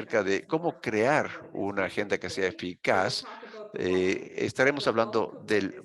acerca de cómo crear una agenda que sea eficaz, estaremos hablando del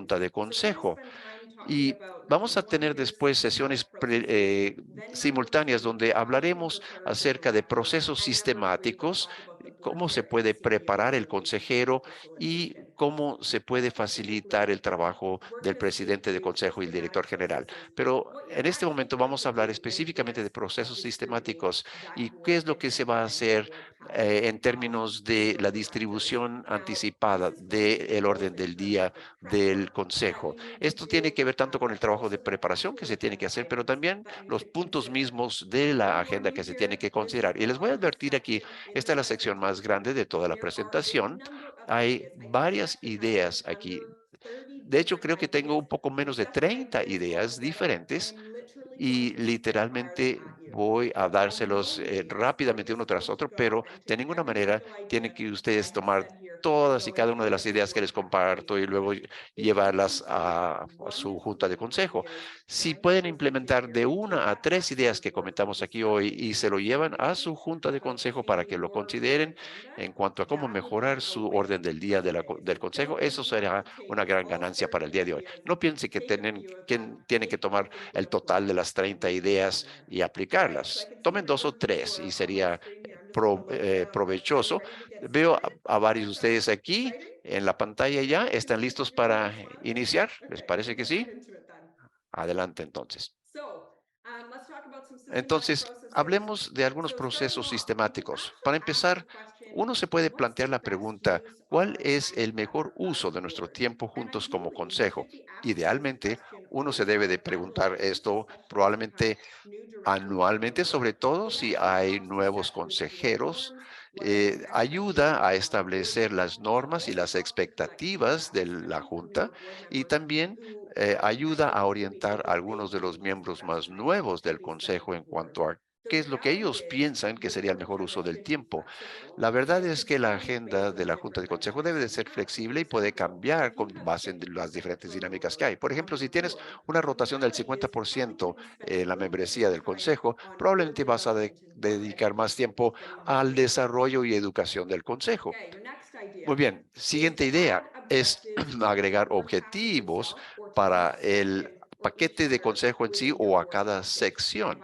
junta de consejo. Y vamos a tener después sesiones simultáneas donde hablaremos acerca de procesos sistemáticos, cómo se puede preparar el consejero y cómo se puede facilitar el trabajo del presidente de consejo y el director general. Pero en este momento vamos a hablar específicamente de procesos sistemáticos y qué es lo que se va a hacer en términos de la distribución anticipada del orden del día del consejo. Esto tiene que ver tanto con el trabajo de preparación que se tiene que hacer, pero también los puntos mismos de la agenda que se tiene que considerar. Y les voy a advertir aquí, esta es la sección más grande de toda la presentación. Hay varias ideas aquí. De hecho, creo que tengo un poco menos de 30 ideas diferentes y literalmente voy a dárselos rápidamente uno tras otro, pero de ninguna manera tienen que ustedes tomar todas y cada una de las ideas que les comparto y luego llevarlas a su junta de consejo. Si pueden implementar de 1 a 3 ideas que comentamos aquí hoy y se lo llevan a su junta de consejo para que lo consideren en cuanto a cómo mejorar su orden del día del consejo, eso será una gran ganancia para el día de hoy. No piense tienen que tomar el total de las 30 ideas y aplicarlas. Tomen 2 o 3 y sería provechoso. Veo a varios de ustedes aquí en la pantalla ya. ¿Están listos para iniciar? ¿Les parece que sí? Adelante entonces. Entonces, hablemos de algunos procesos sistemáticos. Para empezar, uno se puede plantear la pregunta, ¿cuál es el mejor uso de nuestro tiempo juntos como consejo? Idealmente, uno se debe de preguntar esto probablemente anualmente, sobre todo si hay nuevos consejeros. Ayuda a establecer las normas y las expectativas de la Junta y también ayuda a orientar a algunos de los miembros más nuevos del Consejo en cuanto a qué es lo que ellos piensan que sería el mejor uso del tiempo. La verdad es que la agenda de la Junta de Consejo debe de ser flexible y puede cambiar con base en las diferentes dinámicas que hay. Por ejemplo, si tienes una rotación del 50% en la membresía del Consejo, probablemente vas a dedicar más tiempo al desarrollo y educación del Consejo. Muy bien, siguiente idea es agregar objetivos para el paquete de consejo en sí o a cada sección.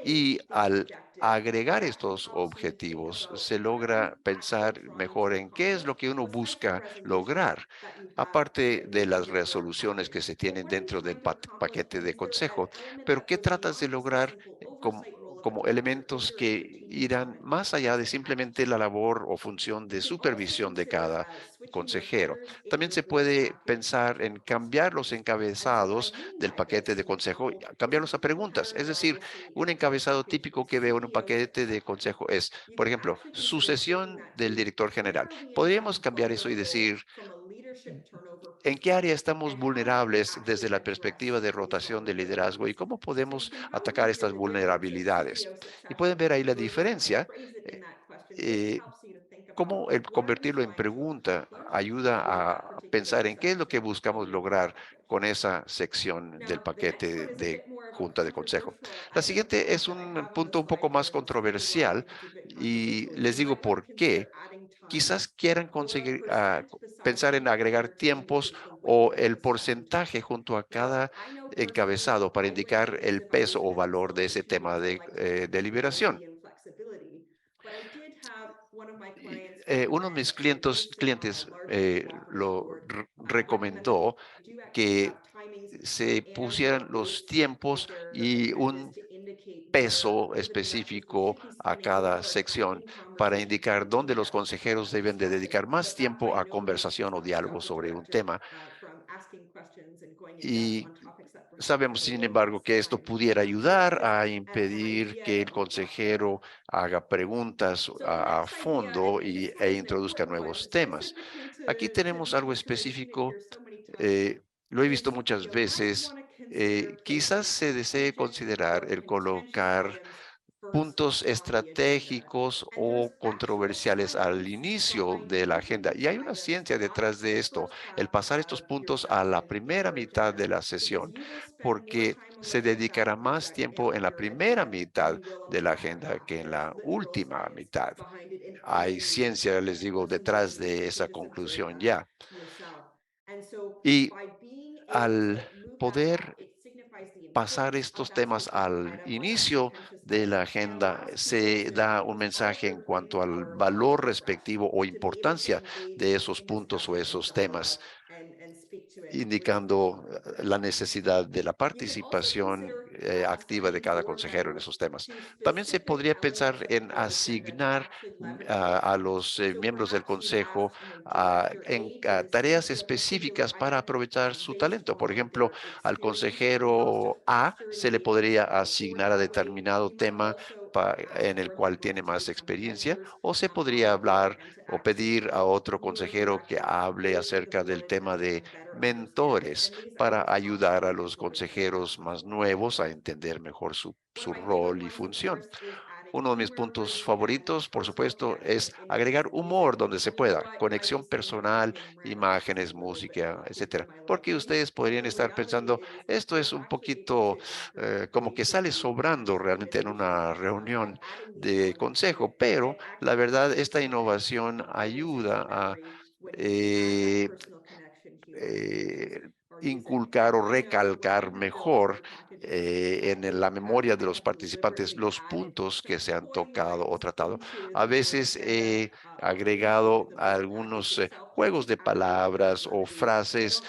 Y al agregar estos objetivos, se logra pensar mejor en qué es lo que uno busca lograr, aparte de las resoluciones que se tienen dentro del paquete de consejo. Pero ¿qué tratas de lograr como elementos que irán más allá de simplemente la labor o función de supervisión de cada consejero? También se puede pensar en cambiar los encabezados del paquete de consejo, cambiarlos a preguntas. Es decir, un encabezado típico que veo en un paquete de consejo es, por ejemplo, sucesión del director general. Podríamos cambiar eso y decir, ¿en qué área estamos vulnerables desde la perspectiva de rotación de liderazgo y cómo podemos atacar estas vulnerabilidades? Y pueden ver ahí la diferencia. eh, eh, Cómo el convertirlo en pregunta ayuda a pensar en qué es lo que buscamos lograr con esa sección del paquete de junta de consejo. La siguiente es un punto un poco más controversial y les digo por qué. Quizás quieran conseguir pensar en agregar tiempos o el porcentaje junto a cada encabezado para indicar el peso o valor de ese tema de deliberación. Uno de mis clientes lo recomendó que se pusieran los tiempos y un peso específico a cada sección para indicar dónde los consejeros deben de dedicar más tiempo a conversación o diálogo sobre un tema. Y sabemos, sin embargo, que esto pudiera ayudar a impedir que el consejero haga preguntas a fondo e introduzca nuevos temas. Aquí tenemos algo específico, lo he visto muchas veces. Quizás se desee considerar el colocar puntos estratégicos o controversiales al inicio de la agenda. Y hay una ciencia detrás de esto, el pasar estos puntos a la primera mitad de la sesión, porque se dedicará más tiempo en la primera mitad de la agenda que en la última mitad. Hay ciencia, les digo, detrás de esa conclusión ya. Y al poder pasar estos temas al inicio de la agenda, se da un mensaje en cuanto al valor respectivo o importancia de esos puntos o esos temas, indicando la necesidad de la participación activa de cada consejero en esos temas. También se podría pensar en asignar a los miembros del consejo tareas específicas para aprovechar su talento. Por ejemplo, al consejero A se le podría asignar a determinado tema en el cual tiene más experiencia, o se podría hablar o pedir a otro consejero que hable acerca del tema de mentores para ayudar a los consejeros más nuevos a entender mejor su rol y función. Uno de mis puntos favoritos, por supuesto, es agregar humor donde se pueda, conexión personal, imágenes, música, etcétera. Porque ustedes podrían estar pensando, esto es un poquito como que sale sobrando realmente en una reunión de consejo, pero la verdad, esta innovación ayuda a eh, eh, inculcar o recalcar mejor la memoria de los participantes los puntos que se han tocado o tratado. A veces he agregado algunos juegos de palabras o frases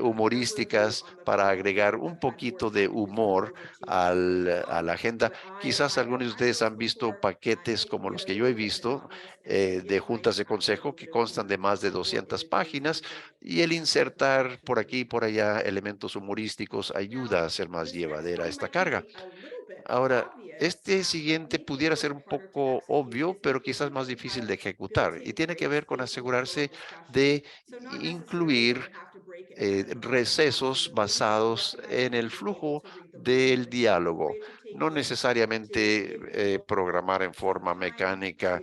humorísticas para agregar un poquito de humor a la agenda. Quizás algunos de ustedes han visto paquetes como los que yo he visto de juntas de consejo que constan de más de 200 páginas, y el insertar por aquí y por allá elementos humorísticos ayuda a hacer más llevadera esta carga. Ahora, este siguiente pudiera ser un poco obvio, pero quizás más difícil de ejecutar, y tiene que ver con asegurarse de incluir recesos basados en el flujo del diálogo. No necesariamente programar en forma mecánica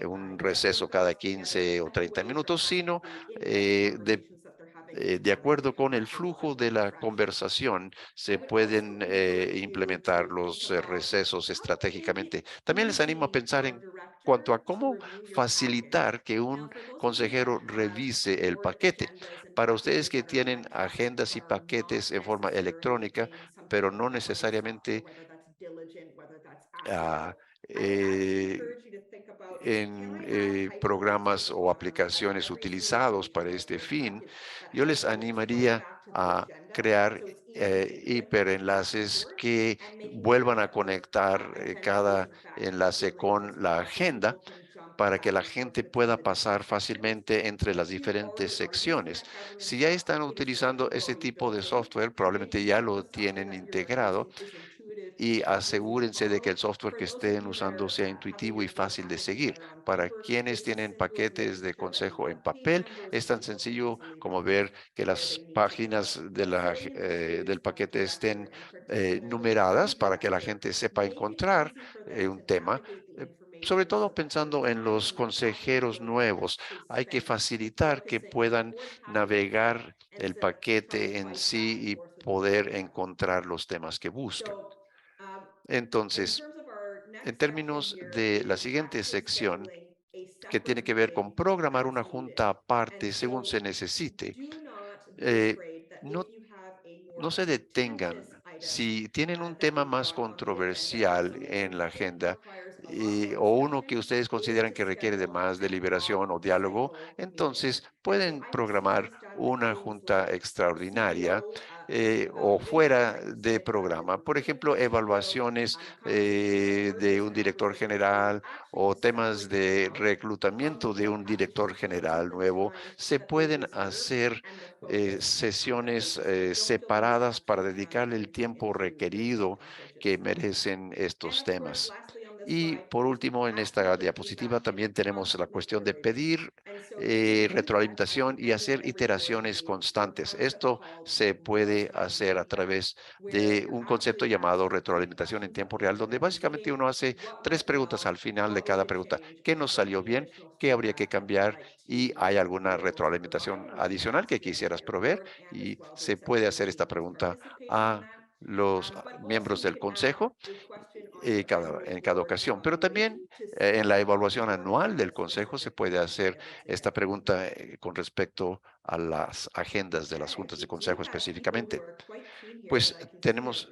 un receso cada 15 o 30 minutos, sino de acuerdo con el flujo de la conversación, se pueden implementar los recesos estratégicamente. También les animo a pensar en cuanto a cómo facilitar que un consejero revise el paquete. Para ustedes que tienen agendas y paquetes en forma electrónica, pero no necesariamente ah, eh, en programas o aplicaciones utilizados para este fin, yo les animaría a crear hiperenlaces que vuelvan a conectar cada enlace con la agenda para que la gente pueda pasar fácilmente entre las diferentes secciones. Si ya están utilizando ese tipo de software, probablemente ya lo tienen integrado, y asegúrense de que el software que estén usando sea intuitivo y fácil de seguir. Para quienes tienen paquetes de consejo en papel, es tan sencillo como ver que las páginas del paquete estén numeradas para que la gente sepa encontrar un tema. eh, Sobre todo pensando en los consejeros nuevos, hay que facilitar que puedan navegar el paquete en sí y poder encontrar los temas que buscan. Entonces, en términos de la siguiente sección, que tiene que ver con programar una junta aparte según se necesite, eh, no no se detengan. Si tienen un tema más controversial en la agenda o uno que ustedes consideran que requiere de más deliberación o diálogo, entonces pueden programar una junta extraordinaria o fuera de programa. Por ejemplo, evaluaciones de un director general o temas de reclutamiento de un director general nuevo se pueden hacer sesiones separadas para dedicarle el tiempo requerido que merecen estos temas. Y por último, en esta diapositiva también tenemos la cuestión de pedir retroalimentación y hacer iteraciones constantes. Esto se puede hacer a través de un concepto llamado retroalimentación en tiempo real, donde básicamente uno hace 3 preguntas al final de cada pregunta. ¿Qué nos salió bien? ¿Qué habría que cambiar? ¿Y hay alguna retroalimentación adicional que quisieras proveer? Y se puede hacer esta pregunta a los miembros del consejo en cada ocasión. Pero también en la evaluación anual del consejo se puede hacer esta pregunta con respecto a las agendas de las juntas de consejo específicamente. Pues tenemos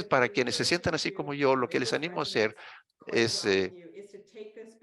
Entonces, para quienes se sientan así como yo, lo que les animo a hacer es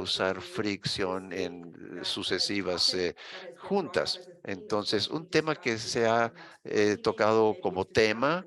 causar fricción en sucesivas juntas. Entonces, un tema que se ha tocado como tema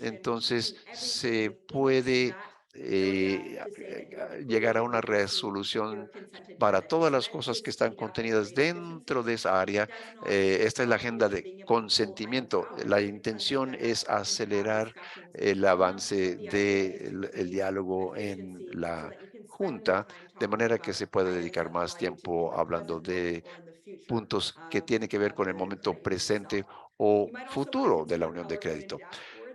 entonces se puede llegar a una resolución para todas las cosas que están contenidas dentro de esa área. Esta es la agenda de consentimiento. La intención es acelerar el avance del diálogo en la Junta, de manera que se pueda dedicar más tiempo hablando de puntos que tienen que ver con el momento presente o futuro de la unión de crédito.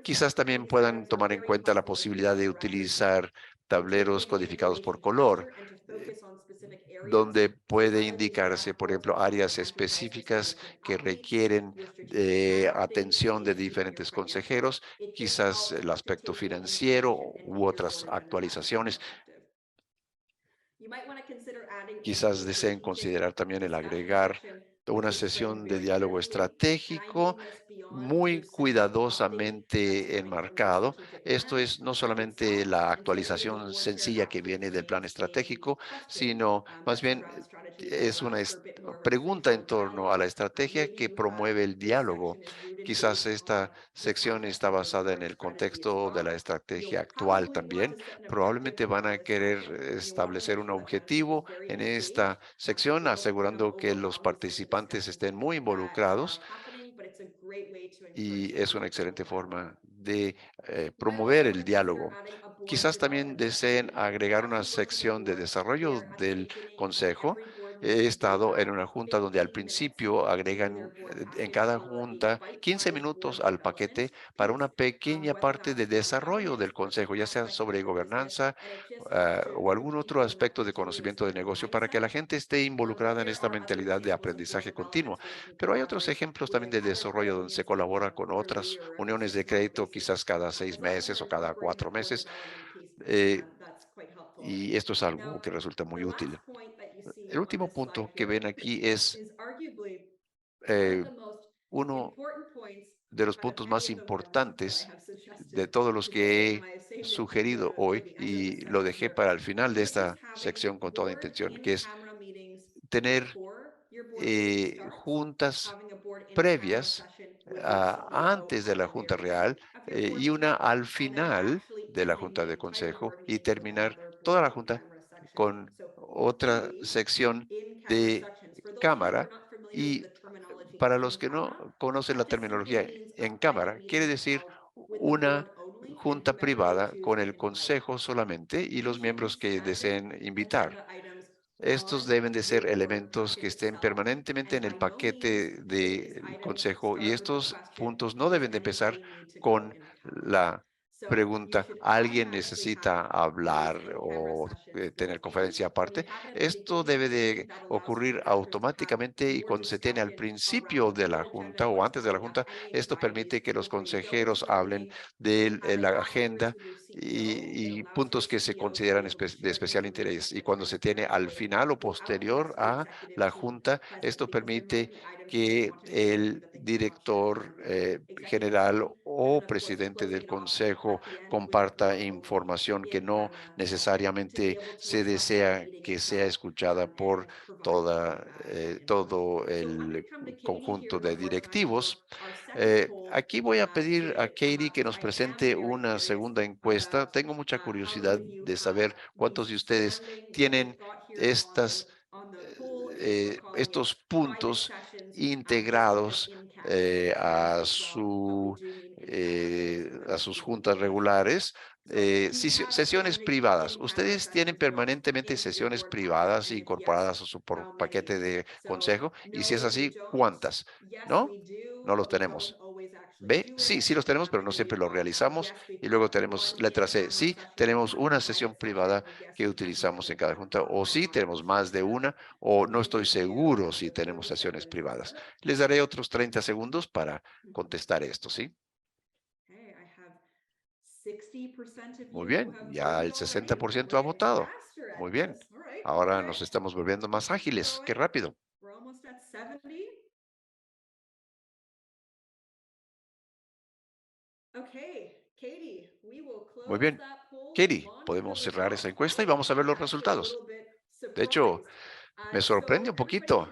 Quizás también puedan tomar en cuenta la posibilidad de utilizar tableros codificados por color, eh, donde puede indicarse, por ejemplo, áreas específicas que requieren de atención de diferentes consejeros, quizás el aspecto financiero u otras actualizaciones. Quizás deseen considerar también el agregar una sesión de diálogo estratégico muy cuidadosamente enmarcado. Esto es no solamente la actualización sencilla que viene del plan estratégico, sino más bien es una pregunta en torno a la estrategia que promueve el diálogo. Quizás esta sección está basada en el contexto de la estrategia actual también. Probablemente van a querer establecer un objetivo en esta sección, asegurando que los participantes estén muy involucrados, y es una excelente forma de promover el diálogo. Quizás también deseen agregar una sección de desarrollo del consejo. He estado en una junta donde al principio agregan en cada junta 15 minutos al paquete para una pequeña parte de desarrollo del consejo, ya sea sobre gobernanza o algún otro aspecto de conocimiento de negocio, para que la gente esté involucrada en esta mentalidad de aprendizaje continuo. Pero hay otros ejemplos también de desarrollo donde se colabora con otras uniones de crédito, quizás cada 6 meses o cada 4 meses. eh, y esto es algo que resulta muy útil. El último punto que ven aquí es eh, uno de los puntos más importantes de todos los que he sugerido hoy, y lo dejé para el final de esta sección con toda intención, que es tener juntas previas antes de la Junta Real y una al final de la Junta de Consejo, y terminar toda la Junta con otra sección de Cámara. Y para los que no conocen la terminología en Cámara, quiere decir una junta privada con el Consejo solamente y los miembros que deseen invitar. Estos deben de ser elementos que estén permanentemente en el paquete del consejo, y estos puntos no deben de empezar con la pregunta: ¿alguien necesita hablar o tener conferencia aparte? Esto debe de ocurrir automáticamente, y cuando se tiene al principio de la junta o antes de la junta, esto permite que los consejeros hablen de la agenda y puntos que se consideran de especial interés. Y cuando se tiene al final o posterior a la junta, esto permite que el director general o presidente del consejo comparta información que no necesariamente se desea que sea escuchada por todo el conjunto de directivos. Aquí voy a pedir a Katie que nos presente una segunda encuesta. Tengo mucha curiosidad de saber cuántos de ustedes tienen estas, estos puntos integrados a sus juntas regulares. Sesiones privadas. ¿Ustedes tienen permanentemente sesiones privadas incorporadas a su paquete de consejo? Y si es así, ¿cuántas? ¿No? No los tenemos. B, sí, sí los tenemos, pero no siempre los realizamos. Y luego tenemos letra C, sí, tenemos una sesión privada que utilizamos en cada junta, o sí, tenemos más de una, o no estoy seguro si tenemos sesiones privadas. Les daré otros 30 segundos para contestar esto, ¿sí? Muy bien, ya el 60% ha votado. Muy bien. Ahora nos estamos volviendo más ágiles. ¡Qué rápido! Muy bien. Katie, podemos cerrar esa encuesta y vamos a ver los resultados. De hecho, me sorprende un poquito.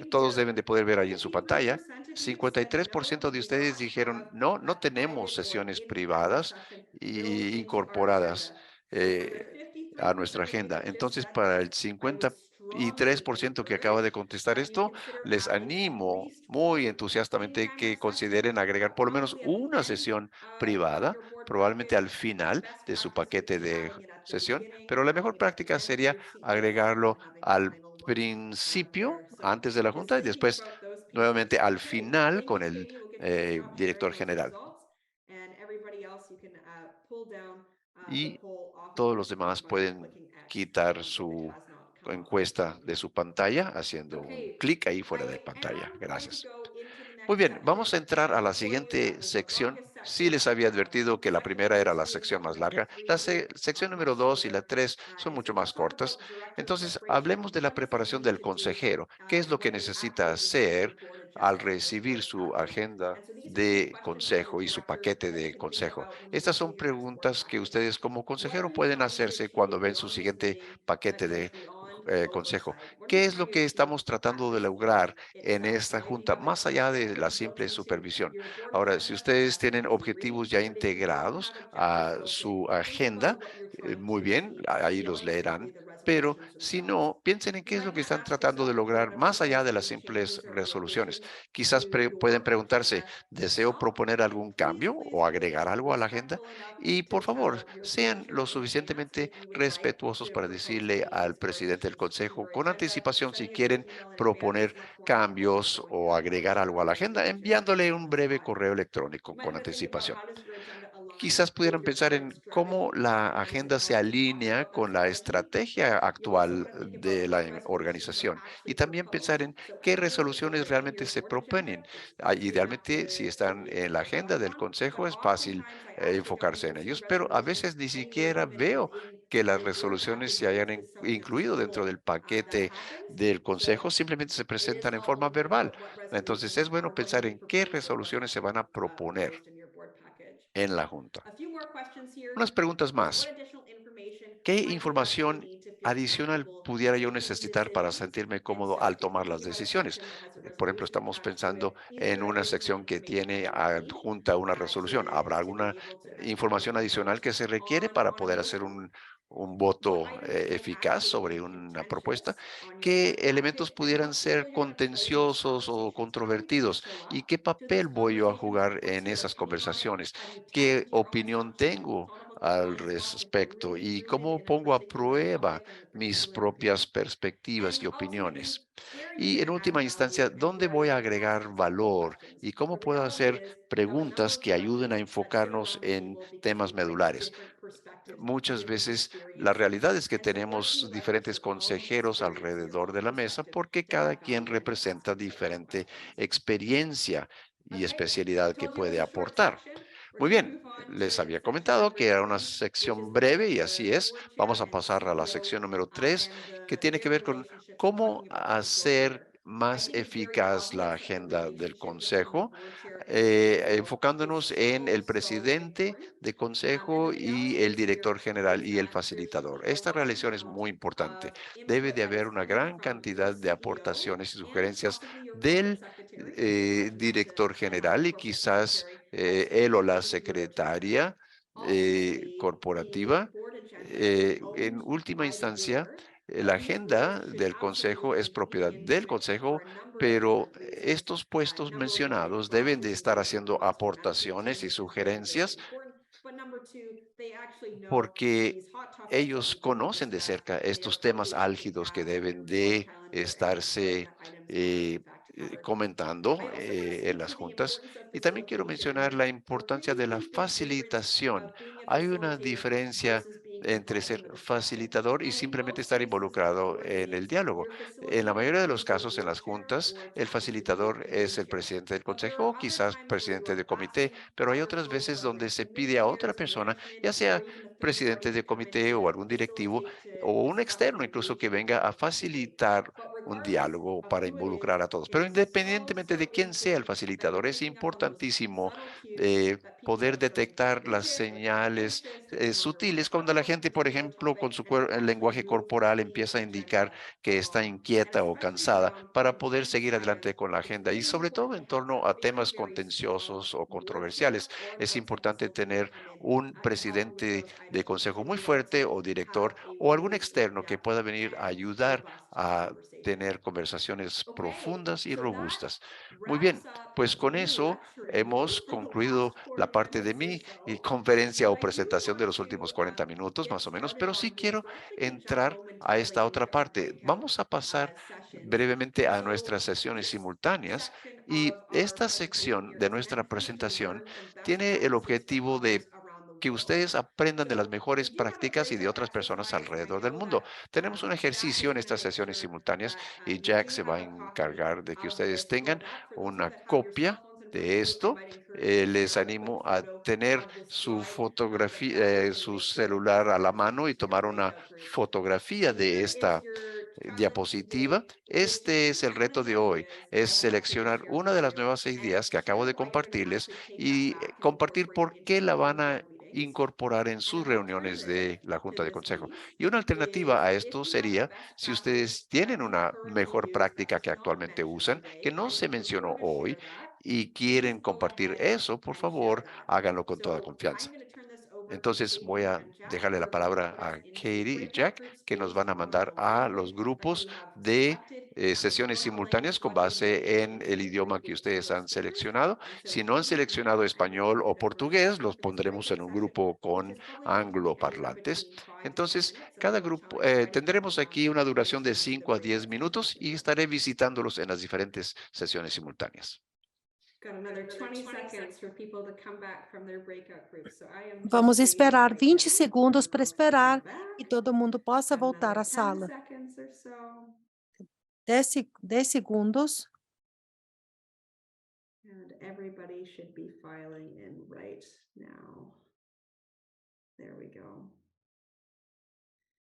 todos deben de poder ver ahí en su pantalla. 53% de ustedes dijeron, no, no tenemos sesiones privadas y incorporadas eh, a nuestra agenda. Entonces, para el 53% que acaba de contestar esto, les animo muy entusiastamente que consideren agregar por lo menos una sesión privada, probablemente al final de su paquete de sesión, pero la mejor práctica sería agregarlo al principio, antes de la junta, y después nuevamente al final con el director general. Y todos los demás pueden quitar su encuesta de su pantalla haciendo un clic ahí fuera de pantalla. Gracias. Muy bien, vamos a entrar a la siguiente sección. Sí les había advertido que la primera era la sección más larga. La sección número 2 y la 3 son mucho más cortas. Entonces, hablemos de la preparación del consejero. ¿Qué es lo que necesita hacer al recibir su agenda de consejo y su paquete de consejo? Estas son preguntas que ustedes como consejero pueden hacerse cuando ven su siguiente paquete de consejo. ¿Qué es lo que estamos tratando de lograr en esta junta, más allá de la simple supervisión? Ahora, si ustedes tienen objetivos ya integrados a su agenda, muy bien, ahí los leerán. Pero si no, piensen en qué es lo que están tratando de lograr más allá de las simples resoluciones. Quizás pueden preguntarse, ¿deseo proponer algún cambio o agregar algo a la agenda? Y por favor, sean lo suficientemente respetuosos para decirle al presidente del consejo con anticipación si quieren proponer cambios o agregar algo a la agenda, enviándole un breve correo electrónico con anticipación. Quizás pudieran pensar en cómo la agenda se alinea con la estrategia actual de la organización y también pensar en qué resoluciones realmente se proponen. Idealmente, si están en la agenda del consejo, es fácil enfocarse en ellos, pero a veces ni siquiera veo que las resoluciones se hayan incluido dentro del paquete del consejo, simplemente se presentan en forma verbal. Entonces, es bueno pensar en qué resoluciones se van a proponer en la junta. A few more questions here. Unas preguntas What más. additional information ¿Qué might you actually información need to feel adicional comfortable pudiera yo making necesitar para decisions? sentirme And cómodo so al tomar if las you have a decisiones? section that has a Por ejemplo, resolution estamos attached to it, pensando is en there una additional sección que information tiene that you'll need adjunta una resolución. ¿Habrá alguna be able to información effectively adicional vote que se requiere para on a poder hacer motion? un What voto items might eficaz actually sobre be una propuesta? contentious on your ¿Qué board elementos packet? And pudieran what people ser are going to hold in those contenciosos o conversations? How are you going to controvertidos? show ¿Y up qué to papel those voy yo a conversations? jugar What's en your esas opinion on it? conversaciones? Have you ¿Qué tested your own opinión assumptions and tengo thought about the al pros and cons before respecto? really ¿Y doing it cómo in a pongo a particular prueba topic and a mis particular propias area? perspectivas And y ultimately, opiniones? where are you Y going en to add última instancia, value and ¿dónde where are voy you a going to ask agregar insightful valor? questions? ¿Y cómo The puedo reality hacer is that a number preguntas of que ayuden a questions sit enfocarnos around the en table because temas you bring medulares? different perspectives, Muchas different veces la experiences. realidad es que And so once tenemos you leverage diferentes your own consejeros experience, your alrededor own de la mesa perspective porque to cada add quien value, then ask representa insightful diferente questions. experiencia y Okay, I especialidad que told you it puede was a short aportar. section. We're Muy going to bien, move on les to había section comentado que number era una 3, which is sección looking breve at y así the es. org Vamos chart a and pasar a la CEO sección número 3, and que tiene que their ver con relationships and cómo talking about the employee hacer there. I más think it's very eficaz la obvious that the agenda del relationship between the consejo, board chair and the CEO is enfocándonos en el so presidente important. de And consejo the y reality el is director here general is y el that there's just facilitador. a Esta large relación es amount muy importante. of Debe input de that is haber una coming gran from your cantidad de CEO aportaciones y and sugerencias possibly your corporate del secretary if you're lucky enough to director have a general y corporate quizás secretary also él o la contributing to your agenda. secretaria Ultimately, the corporativa. board agenda is En owned última by the instancia, board, la but these agenda boards should del consejo es absolutely be propiedad in del sync for consejo, a number of pero different reasons. estos puestos Number one, it mencionados deben de fosters estar engagement haciendo amongst your management team, aportaciones y which is very, very sugerencias important. But number two, they actually know porque these hot topics that ellos need to be conocen de discussed, cerca and they estos are temas provisioning álgidos que tasks on your deben board de calendar and ensuring estarse that items are in eh, fact covered. I comentando also want to en speak las to the juntas. importance of Y también quiero facilitation mencionar here. la There importancia really de la is a big difference facilitación. of being a Hay una facilitator diferencia versus being entre involved ser in the discussion. facilitador y And in simplemente most estar cases in involucrado board en el meetings, diálogo. you're En la facilitating mayoría de los either your casos en board las chair juntas, or el technically your facilitador es committee el chair. presidente del But there are consejo, other quizás times where you presidente are de comité, passing pero hay otras proposals veces around donde to se committee pide a otra chairs, to persona, management, ya or sea even a third presidente party to de come in comité o to algún directivo facilitate, to o un discuss externo the incluso que engagement venga a more effectively. facilitar But un diálogo para involucrar a todos. Pero independientemente de quién sea el facilitador, es importantísimo poder detectar las señales sutiles cuando la gente, por ejemplo, con su el lenguaje corporal empieza a indicar que está inquieta o cansada para poder seguir adelante con la agenda y sobre todo en torno a temas contenciosos o controversiales. Es importante tener un presidente de consejo muy fuerte o director o algún externo que pueda venir a ayudar a tener conversaciones profundas y robustas. Muy bien, pues con eso hemos concluido la parte de mi conferencia o presentación de los últimos 40 minutos, más o menos, pero sí quiero entrar a esta otra parte. Vamos a pasar brevemente a nuestras sesiones simultáneas y esta sección de nuestra presentación tiene el objetivo de que ustedes aprendan de las mejores prácticas y de otras personas alrededor del mundo. Tenemos un ejercicio en estas sesiones simultáneas y Jack se va a encargar de que ustedes tengan una copia de esto. Les animo a tener su fotografía, su celular a la mano y tomar una fotografía de esta diapositiva. Este es el reto de hoy, es seleccionar una de las nuevas ideas que acabo de compartirles y compartir por qué la van a incorporar en sus reuniones de la Junta de Consejo. Y una alternativa a esto sería, si ustedes tienen una mejor práctica que actualmente usan, que no se mencionó hoy, y quieren compartir eso, por favor, háganlo con toda confianza. Entonces voy a dejarle la palabra a Katie y Jack, que nos van a mandar a los grupos de sesiones simultáneas con base en el idioma que ustedes han seleccionado. Si no han seleccionado español o portugués, los pondremos en un grupo con angloparlantes. Entonces, cada grupo, tendremos aquí una duración de 5 a 10 minutos y estaré visitándolos en las diferentes sesiones simultáneas. Got another 20 seconds for people to come back from their breakout groups. So I am Vamos just waiting esperar right 20 now segundos for para most people esperar back. que todo mundo possa Got voltar another à 10 sala. seconds or so. 10 segundos. And everybody should be filing in right now. There we go.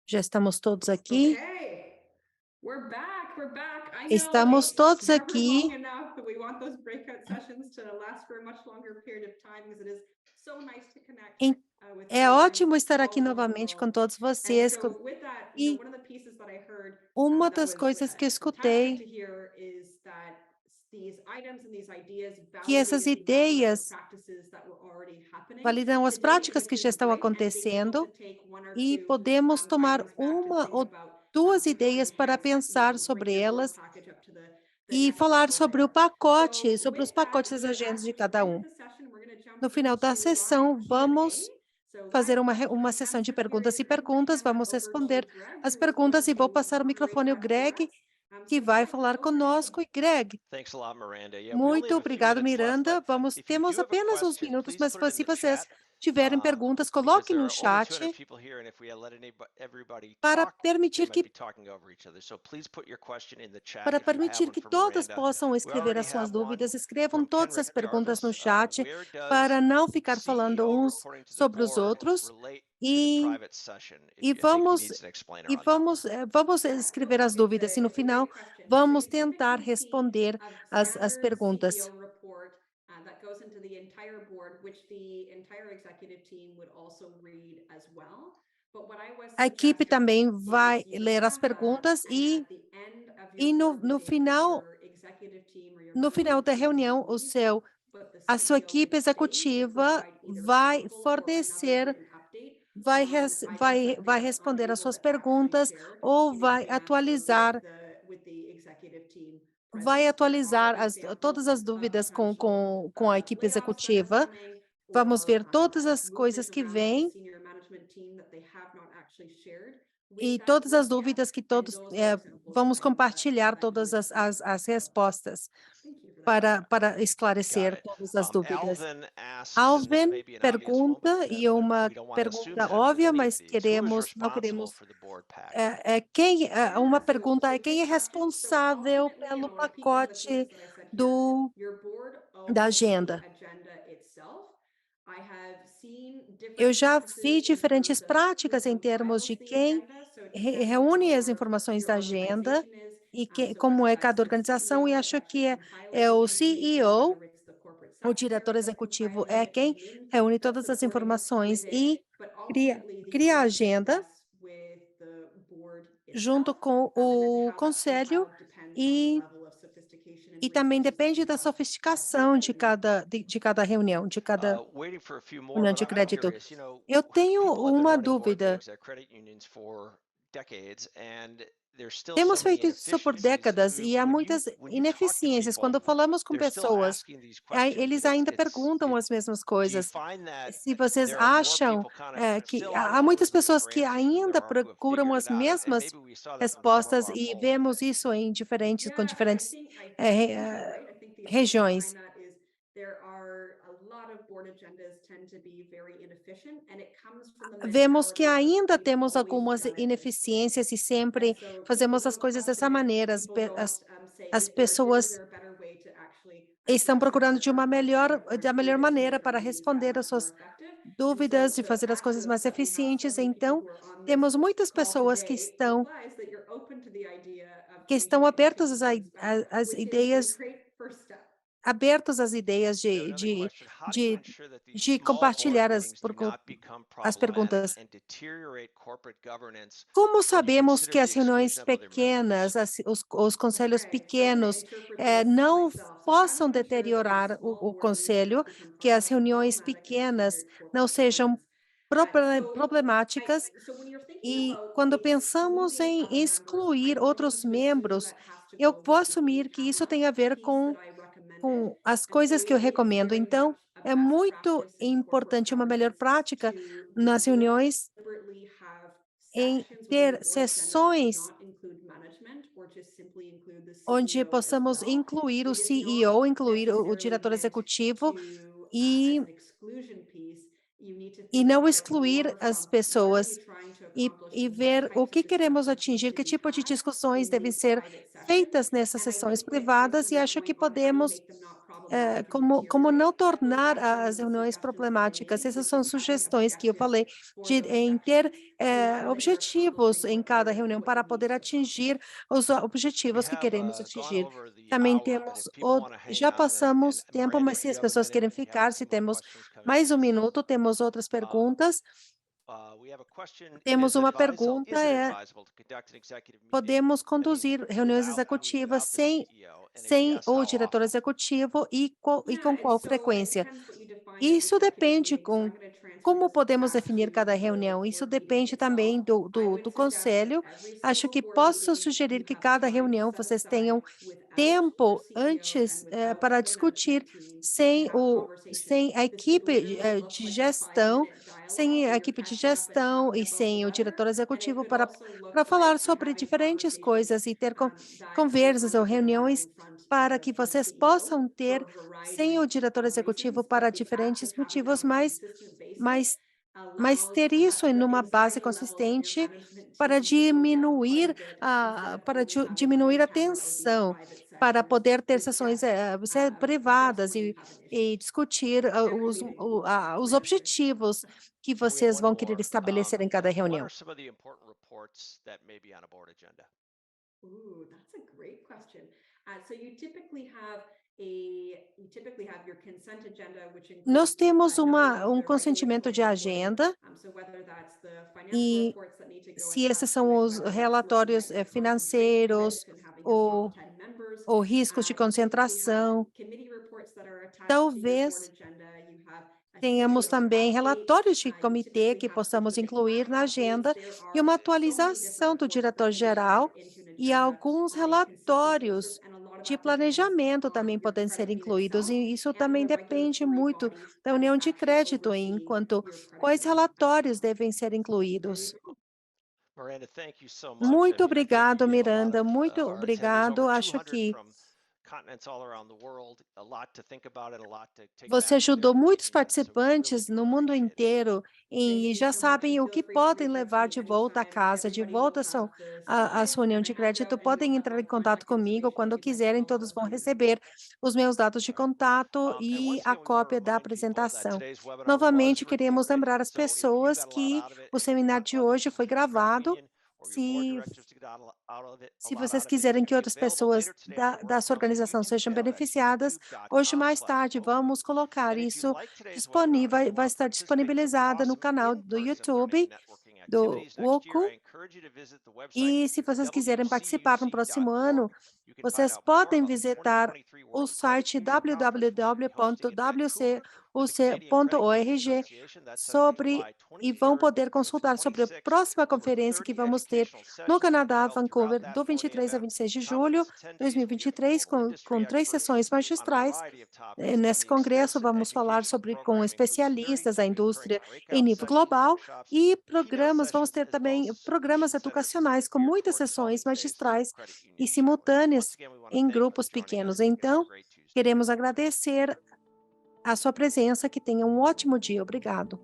Já estamos todos aqui. Okay. We're back. We're back. I know Estamos it's todos never aqui. long enough, but we want those breakout sessions to last for a much longer period of time because it is so nice to connect Em- with É everyone ótimo estar aqui all over the novamente com world. todos And vocês. so with that, E one of the pieces that I heard uma that das was coisas que eu fantastic to escutei, hear is that these items and these ideas que essas validated the excellent ideias practices that were already happening validam as today, práticas que which já is estão great, and being able acontecendo to take one or e two podemos tomar items back to uma think ou about duas how ideias to para enhance and pensar bring sobre your board elas package up to the e next falar level sobre o there. pacote, So sobre os with that, pacotes I'm das going to agendas ask de you to cada right at um. the session, we're going to jump No final da into live sessão, Q&A. vamos So fazer live uma question and sessão de answer perguntas e period, and I'm going to perguntas. hand that Vamos over responder to Greg, as who is going perguntas e vou to passar o moderate microfone ao that for Greg, us. que So vai Greg, falar over to you. conosco. E Greg, Thanks a lot, Miranda. Yeah, we only muito have a few obrigado, minutes left, Miranda. but if you Temos do have a apenas uns question, minutos, please mas put it in se the vocês chat. tiverem perguntas, Because coloquem there no are only chat 200 people here, and if we let everybody para talk, they permitir might que be talking over each other. So please put your question in the chat para if you have permitir one que for todas Miranda. possam We escrever already as suas have one dúvidas. Escrevam from todas as Kenrick perguntas no Jarvis. chat Where para does não ficar falando CEO uns reporting to the sobre os board outros. relate to the E, private session? e I think he vamos needs an explainer e on that one. vamos escrever as dúvidas e no final vamos tentar responder as perguntas. That goes into the entire board, which the entire executive team would also read as well. But what I was A equipe também suggesting vai is you ler as have that, perguntas and e at the end of e your no, board no meeting, final your executive team or your no final management da team will reunião leave, but the a sua CEO equipe can stay to executiva provide either a vai verbal or another fornecer written update vai, on res- items vai, that vai they are responder às unable suas to actually perguntas share ou in vai advance atualizar with the executive team vai present. There atualizar are examples todas as of dúvidas potential com a equipe layoffs that are executiva. coming Vamos ver or todas as coisas movement que around with the vêm senior management team that they have not actually shared. e With that todas as group, dúvidas que and todos those are examples vamos of items compartilhar that you todas would as respostas Thank you for that. para Got esclarecer it. todas as dúvidas. Alvin asks, and this Alvin may be an obvious one, pergunta, e but uma we don't want to assume pergunta that with óbvia, any of mas these. Who is não responsible queremos. for the board pack? Uma Yeah, pergunta é so quem é good question. So responsável ultimately, and pelo I'll repeat one of the pacote pieces that I said here, do your board da owns the agenda. agenda itself. I have seen Eu different já practices vi in diferentes terms of who práticas em termos compiles de the quem agenda. So it depends on reúne as what informações your da agenda. organization is. e como é cada organização, e acho que é o CEO, o diretor executivo, é quem reúne todas as informações e cria a agenda junto com o conselho e também depende da sofisticação de cada reunião, de cada Waiting for a few more, união but de I'm crédito. curious, Eu tenho people have been uma running board dúvida. meetings at credit unions for decades, and there's still so Temos many feito isso por inefficiencies. décadas e há muitas When you talk to ineficiências. people, Quando falamos com they're still pessoas, asking these questions, eles and ainda perguntam as mesmas do you coisas. find that Se vocês there are more acham people kind of que still, I há don't know muitas if there's pessoas better que answers than there ainda are who have procuram figured as it out, and mesmas maybe we saw that from some of respostas our e polls vemos today. isso em com diferentes regiões. regiões. Vemos que ainda temos algumas ineficiências e sempre fazemos as coisas dessa maneira. As pessoas estão procurando da melhor maneira para responder às suas dúvidas e fazer as coisas mais eficientes. Então, temos muitas pessoas que estão às ideias, abertos às ideias You know, another question, how do you de, ensure that these de small board compartilhar meetings do not become as problematic perguntas. and deteriorate corporate governance Como when you sabemos consider que the as reuniões exclusion of other members? pequenas, os conselhos pequenos, não possam deteriorar o conselho, que as reuniões pequenas não sejam problemáticas? E quando pensamos em excluir outros membros, eu vou assumir que isso tem a ver com as coisas que eu recomendo. Então, é muito importante uma melhor prática nas reuniões em ter sessões onde possamos incluir o CEO, incluir o diretor executivo e não excluir as pessoas e ver o que queremos atingir, que tipo de discussões devem ser feitas nessas sessões privadas, e acho que podemos como não tornar as reuniões problemáticas. Essas são sugestões que eu falei, em ter objetivos em cada reunião para poder atingir os objetivos que queremos Gone atingir. over the Também hour, but if temos, people want to hang já on, passamos and tempo, Miranda, mas if se you as have a pessoas minute, querem we have a ficar, se few more temos questions coming mais in. minuto, temos outras perguntas. We have a question. Temos uma Is pergunta, it advisable to conduct an executive meeting podemos conduzir reuniões executivas sem o diretor executivo e com qual frequência? Isso depende como podemos definir cada reunião. Isso depende também do conselho. Acho que posso sugerir que cada reunião vocês tenham tempo antes para discutir sem a equipe de gestão, e sem o diretor executivo para falar sobre diferentes coisas e ter conversas ou reuniões para que vocês possam ter sem o diretor executivo para diferentes motivos, mas ter isso em uma base consistente para diminuir a tensão, para poder ter sessões privadas e discutir os objetivos que We have vocês one vão querer more. estabelecer em cada What reunião. are some of the important reports that may be on a board agenda? Ooh, that's a great question. So you typically have your consent agenda, which includes Nós temos a number of the consentimento de regulatory agenda, reporting. So whether that's the financial e reports that need to go se into esses that são summit, os whether that's relatórios looking at your financeiros concentration risk and having your ou top 10 members. riscos de You typically have concentração. committee reports that are attached to your board Talvez agenda. You have a tenhamos schedule of também updates. relatórios de You comitê typically que have possamos specific incluir na timing agenda updates. There e uma are so many atualização different do reports that can be diretor-geral added into an e agenda alguns on a consistent basis, relatórios and a lot of de that depends planejamento on também your podem ser credit union incluídos, itself e isso and também the depende regulatory muito body da that is união de actually crédito, overseeing enquanto your credit quais union. relatórios devem ser incluídos. Miranda, thank you so much. Muito I think obrigado, we have a lot Miranda. of, Muito our attendees, obrigado. over Acho 200 que from continents all around the world, a lot to think about and a lot to take você back to their ajudou muitos meetings on, so we really participantes do no mundo appreciate it. inteiro Thank e you já so much, sabem and o feel que free to podem reach out to levar me de volta a anytime. casa, de Everybody will volta have the à summit sua união and de a crédito. handout, and you'll Podem have entrar em my contato contact comigo information quando if you'd like to quiserem. follow Todos up vão on anything. receber os meus dados de All right. contato And e once a again, we want to cópia da remind people that apresentação. today's webinar was Novamente, queremos recorded. lembrar as So if you pessoas got a lot que out of it o and you seminário want de others hoje to foi hear credit gravado union Se vocês quiserem que outras pessoas da sua organização sejam beneficiadas, hoje mais tarde vamos colocar isso disponível, vai estar disponibilizada no canal do YouTube do WOCU. E se vocês quiserem participar no próximo ano, vocês podem visitar o site www.wcuc.org e vão poder consultar sobre a próxima conferência que vamos ter no Canadá, Vancouver, do 23 a 26 de julho de 2023, com 3 sessões magistrais. Nesse congresso, vamos falar com especialistas da indústria em nível global e vamos ter também programas educacionais com muitas sessões magistrais e simultâneas em grupos pequenos. Então, queremos agradecer a sua presença, que tenha um ótimo dia. Obrigado.